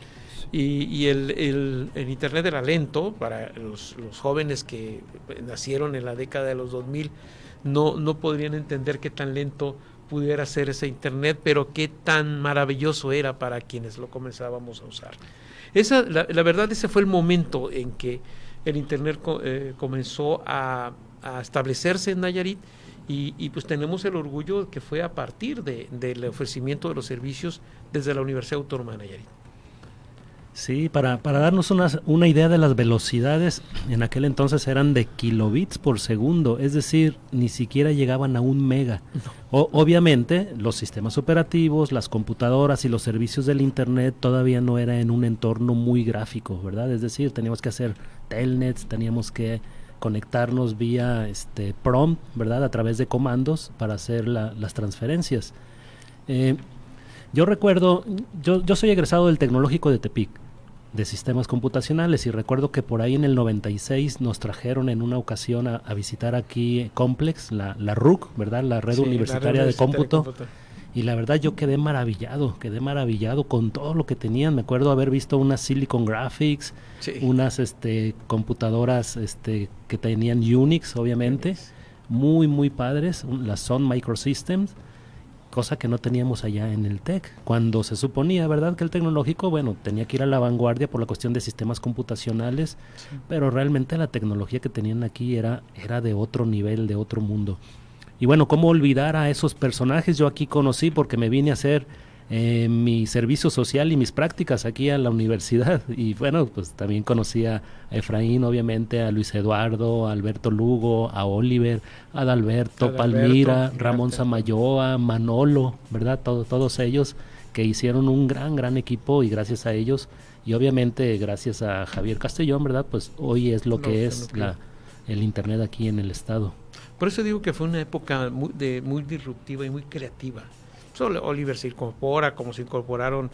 y el internet era lento para los jóvenes que nacieron en la década de los 2000. No podrían entender qué tan lento pudiera ser ese internet, pero qué tan maravilloso era para quienes lo comenzábamos a usar. La verdad, ese fue el momento en que el internet comenzó a establecerse en Nayarit y pues tenemos el orgullo que fue a partir del ofrecimiento de los servicios desde la Universidad Autónoma de Nayarit. Sí, para darnos una idea de las velocidades, en aquel entonces eran de kilobits por segundo, es decir, ni siquiera llegaban a 1 mega. Obviamente, los sistemas operativos, las computadoras y los servicios del internet todavía no era en un entorno muy gráfico, ¿verdad? Es decir, teníamos que hacer telnets, teníamos que conectarnos vía prompt, ¿verdad? A través de comandos para hacer las transferencias. Yo recuerdo, yo soy egresado del Tecnológico de Tepic, de sistemas computacionales, y recuerdo que por ahí en el 96 nos trajeron en una ocasión a visitar aquí Complex, la RUC, ¿verdad? La Red Universitaria de Cómputo. Y la verdad yo quedé maravillado con todo lo que tenían. Me acuerdo haber visto unas Silicon Graphics, unas computadoras que tenían Unix, obviamente, muy padres, las Sun Microsystems, cosa que no teníamos allá en el TEC, cuando se suponía, ¿verdad?, que el tecnológico, tenía que ir a la vanguardia por la cuestión de sistemas computacionales, pero realmente la tecnología que tenían aquí era de otro nivel, de otro mundo. Y ¿cómo olvidar a esos personajes? Yo aquí conocí porque me vine a hacer mi servicio social y mis prácticas aquí a la universidad, y pues también conocí a Efraín, obviamente, a Luis Eduardo, a Alberto Lugo, a Oliver, a Adalberto Palmira, Ramón Samayoa, Manolo, ¿verdad? Todos ellos que hicieron un gran equipo, y gracias a ellos, y obviamente gracias a Javier Castellón, ¿verdad? Pues hoy es lo que es el internet aquí en el estado. Por eso digo que fue una época muy disruptiva y muy creativa. Solo Oliver se incorpora, como se incorporaron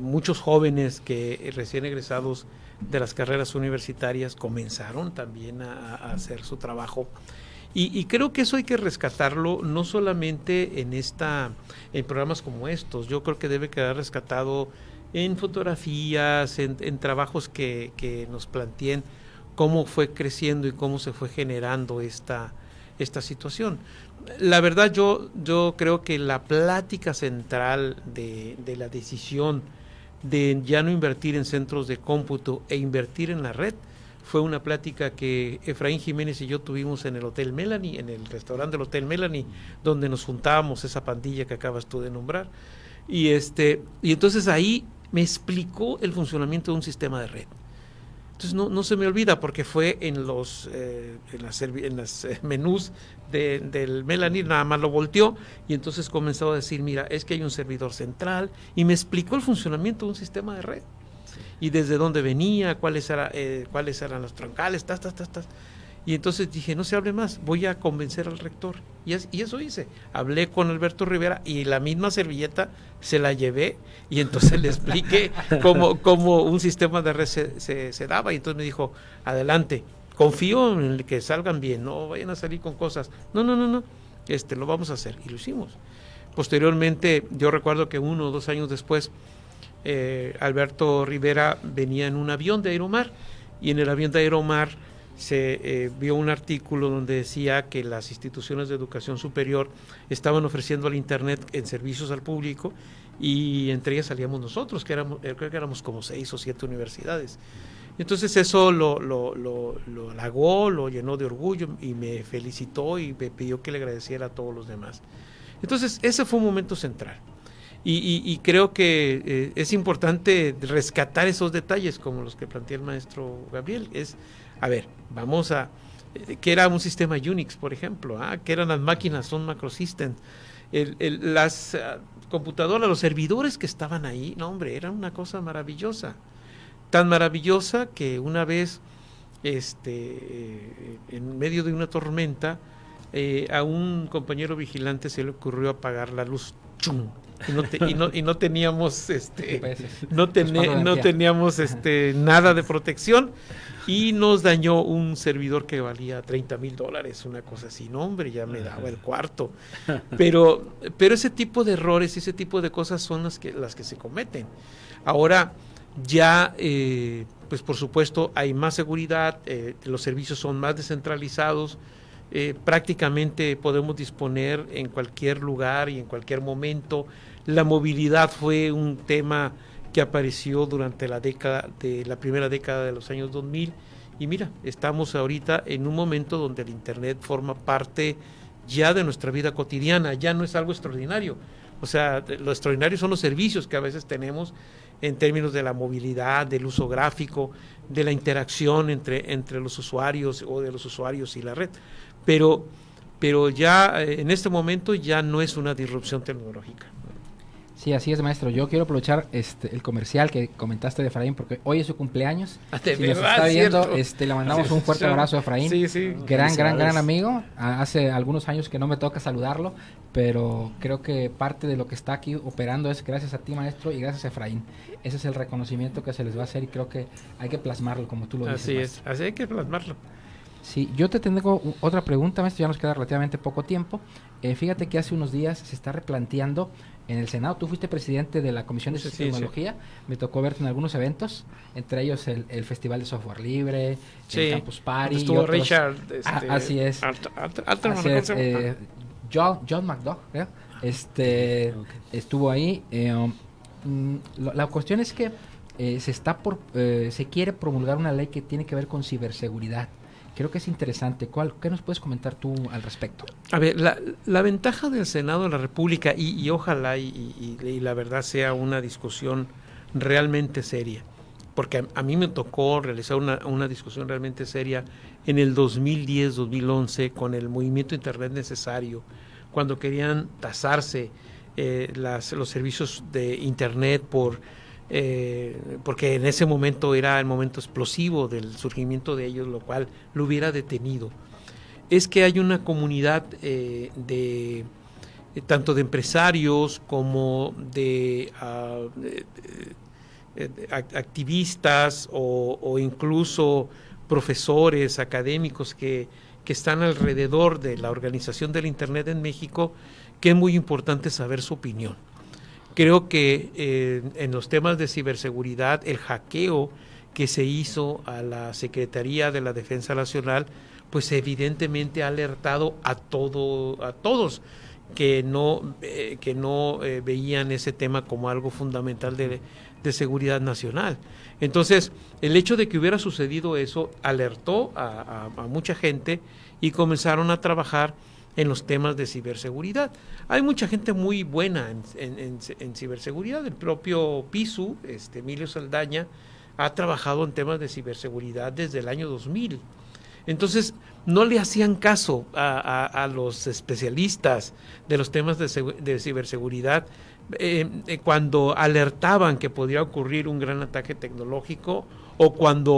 muchos jóvenes que recién egresados de las carreras universitarias comenzaron también a hacer su trabajo. Y creo que eso hay que rescatarlo, no solamente en programas como estos. Yo creo que debe quedar rescatado en fotografías, en trabajos que nos planteen cómo fue creciendo y cómo se fue generando esta situación. La verdad, yo creo que la plática central de la decisión de ya no invertir en centros de cómputo e invertir en la red, fue una plática que Efraín Jiménez y yo tuvimos en el Hotel Melanie, en el restaurante del Hotel Melanie, donde nos juntábamos, esa pandilla que acabas tú de nombrar. Y entonces ahí me explicó el funcionamiento de un sistema de red. Entonces no se me olvida, porque fue en los menús del Melanie, nada más lo volteó y entonces comenzó a decir, mira, es que hay un servidor central, y me explicó el funcionamiento de un sistema de red y desde dónde venía, cuáles eran los troncales, y entonces dije, no se hable más, voy a convencer al rector, y eso hice. Hablé con Alberto Rivera y la misma servilleta se la llevé, y entonces le expliqué cómo un sistema de red se daba, y entonces me dijo, adelante, confío en que salgan bien, no vayan a salir con cosas, no, lo vamos a hacer, y lo hicimos. Posteriormente, yo recuerdo que 1 o 2 años después, Alberto Rivera venía en un avión de Aeromar, y en el avión de Aeromar se vio un artículo donde decía que las instituciones de educación superior estaban ofreciendo el internet en servicios al público, y entre ellas salíamos nosotros, creo que éramos como 6 o 7 universidades. Entonces eso lo halagó, lo llenó de orgullo, y me felicitó y me pidió que le agradeciera a todos los demás. Entonces ese fue un momento central. Y creo que es importante rescatar esos detalles como los que plantea el maestro Gabriel. ¿Qué era un sistema Unix, por ejemplo? ¿Qué eran las máquinas? Son macrosystems. Las computadoras, los servidores que estaban ahí, no hombre, eran una cosa maravillosa. Tan maravillosa que una vez, en medio de una tormenta, a un compañero vigilante se le ocurrió apagar la luz. ¡Chum! Y no teníamos nada de protección, y nos dañó un servidor que valía $30,000, una cosa así. No, hombre, ya me daba el cuarto. Pero ese tipo de errores, ese tipo de cosas son las que se cometen. Ahora ya, pues por supuesto, hay más seguridad, los servicios son más descentralizados. Prácticamente podemos disponer en cualquier lugar y en cualquier momento. La movilidad fue un tema que apareció durante la primera década de los años 2000, y mira, estamos ahorita en un momento donde el internet forma parte ya de nuestra vida cotidiana, ya no es algo extraordinario. O sea, lo extraordinario son los servicios que a veces tenemos en términos de la movilidad, del uso gráfico, de la interacción entre los usuarios o de los usuarios y la red. Pero ya en este momento ya no es una disrupción tecnológica. Sí, así es, maestro. Yo quiero aprovechar el comercial que comentaste de Efraín, porque hoy es su cumpleaños. Si nos está viendo, le mandamos un fuerte abrazo a Efraín. Sí. Gran amigo. Hace algunos años que no me toca saludarlo, pero creo que parte de lo que está aquí operando es gracias a ti, maestro, y gracias a Efraín. Ese es el reconocimiento que se les va a hacer, y creo que hay que plasmarlo, como tú lo dices. Así hay que plasmarlo. Sí, yo te tengo otra pregunta, maestro, ya nos queda relativamente poco tiempo. Fíjate que hace unos días se está replanteando en el Senado. Tú fuiste presidente de la Comisión de Tecnología, sí. Me tocó verte en algunos eventos, entre ellos el Festival de Software Libre, el Campus Party. Estuvo otros. Richard. Así es. John McDough, creo. Estuvo ahí. La cuestión es que se quiere promulgar una ley que tiene que ver con ciberseguridad. Creo que es interesante. ¿Qué nos puedes comentar tú al respecto? A ver, la ventaja del Senado de la República, y ojalá y la verdad sea una discusión realmente seria, porque a mí me tocó realizar una discusión realmente seria en el 2010-2011 con el movimiento Internet Necesario, cuando querían tasarse los servicios de Internet porque en ese momento era el momento explosivo del surgimiento de ellos, lo cual lo hubiera detenido. Es que hay una comunidad tanto de empresarios como de activistas o incluso profesores académicos que están alrededor de la organización del Internet en México, que es muy importante saber su opinión. Creo que en los temas de ciberseguridad, el hackeo que se hizo a la Secretaría de la Defensa Nacional, pues evidentemente ha alertado a todos que no veían ese tema como algo fundamental de de Seguridad Nacional. Entonces, el hecho de que hubiera sucedido eso alertó a mucha gente y comenzaron a trabajar en los temas de ciberseguridad. Hay mucha gente muy buena en ciberseguridad. El propio PISU, Emilio Saldaña, ha trabajado en temas de ciberseguridad desde el año 2000. Entonces, no le hacían caso a los especialistas de los temas de ciberseguridad cuando alertaban que podía ocurrir un gran ataque tecnológico o cuando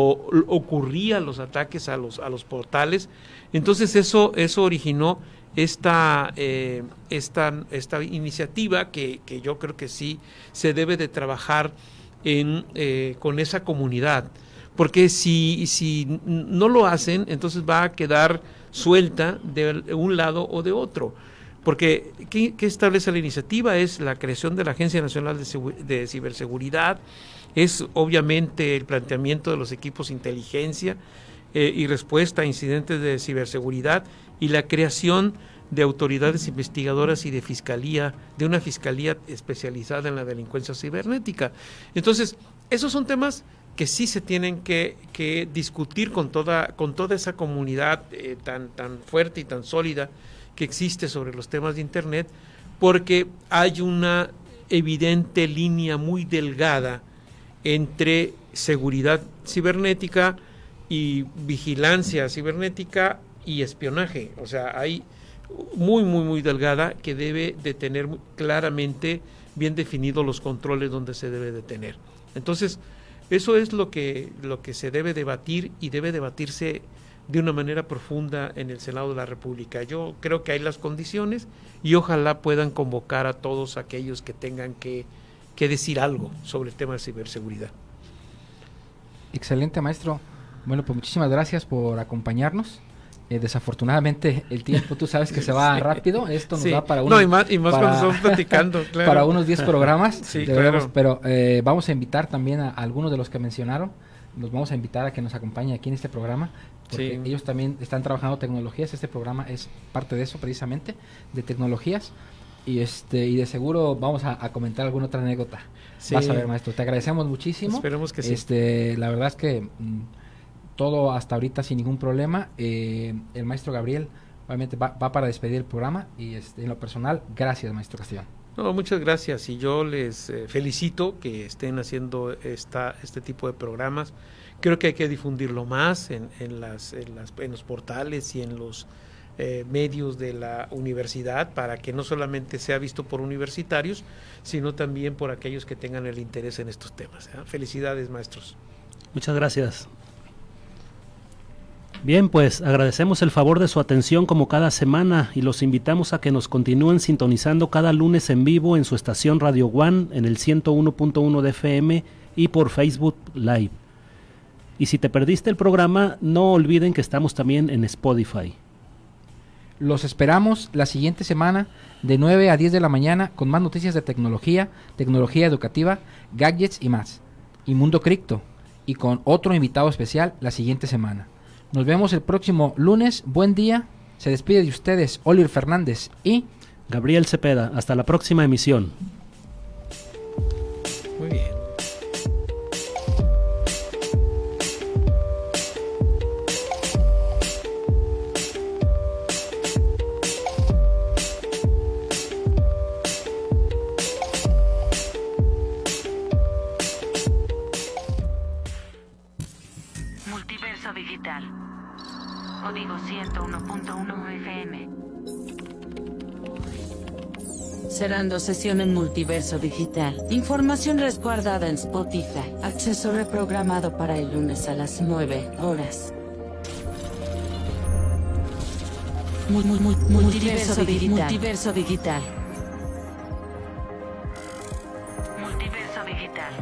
ocurrían los ataques a los portales. Entonces, eso originó esta iniciativa que yo creo que sí se debe de trabajar con esa comunidad, porque si no lo hacen, entonces va a quedar suelta de un lado o de otro. Porque, ¿qué establece la iniciativa? Es la creación de la Agencia Nacional de Ciberseguridad, es obviamente el planteamiento de los equipos de inteligencia y respuesta a incidentes de ciberseguridad y la creación de autoridades investigadoras y de una fiscalía especializada en la delincuencia cibernética. Entonces, esos son temas que sí se tienen que discutir con toda esa comunidad tan fuerte y tan sólida que existe sobre los temas de Internet, porque hay una evidente línea muy delgada entre seguridad cibernética y vigilancia cibernética y espionaje. O sea, hay muy delgada que debe de tener claramente bien definidos los controles donde se debe de tener. Entonces, eso es lo que se debe debatir y debe debatirse de una manera profunda en el Senado de la República. Yo creo que hay las condiciones y ojalá puedan convocar a todos aquellos que tengan que decir algo sobre el tema de ciberseguridad. Excelente, maestro. Bueno, pues muchísimas gracias por acompañarnos. Desafortunadamente el tiempo, tú sabes que se va rápido. Esto nos da para unos... No, y más cuando estamos platicando, claro. Para unos 10 programas. Sí, claro. Pero vamos a invitar también a algunos de los que mencionaron. Los vamos a invitar a que nos acompañen aquí en este programa, porque ellos también están trabajando tecnologías. Este programa es parte de eso, precisamente, de tecnologías. Y de seguro vamos a comentar alguna otra anécdota. Sí. Vas a ver, maestro. Te agradecemos muchísimo. Esperemos que sí. La verdad es que todo hasta ahorita sin ningún problema. El maestro Gabriel obviamente va para despedir el programa y en lo personal, gracias, maestro Castellón. No, muchas gracias y yo les felicito que estén haciendo este tipo de programas. Creo que hay que difundirlo más en los portales y en los medios de la universidad para que no solamente sea visto por universitarios, sino también por aquellos que tengan el interés en estos temas. Felicidades, maestros. Muchas gracias. Bien, pues agradecemos el favor de su atención como cada semana y los invitamos a que nos continúen sintonizando cada lunes en vivo en su estación Radio One en el 101.1 de FM y por Facebook Live. Y si te perdiste el programa, no olviden que estamos también en Spotify. Los esperamos la siguiente semana de 9 a 10 de la mañana con más noticias de tecnología educativa, gadgets y más. Y Mundo Cripto. Y con otro invitado especial la siguiente semana. Nos vemos el próximo lunes. Buen día. Se despide de ustedes Oliver Fernández y Gabriel Cepeda. Hasta la próxima emisión. Muy bien. Multiverso Digital. Código 101.1 FM. Cerrando sesión en Multiverso Digital. Información resguardada en Spotify. Acceso reprogramado para el lunes a las 9 horas. Multiverso Digital. Multiverso Digital. Multiverso Digital.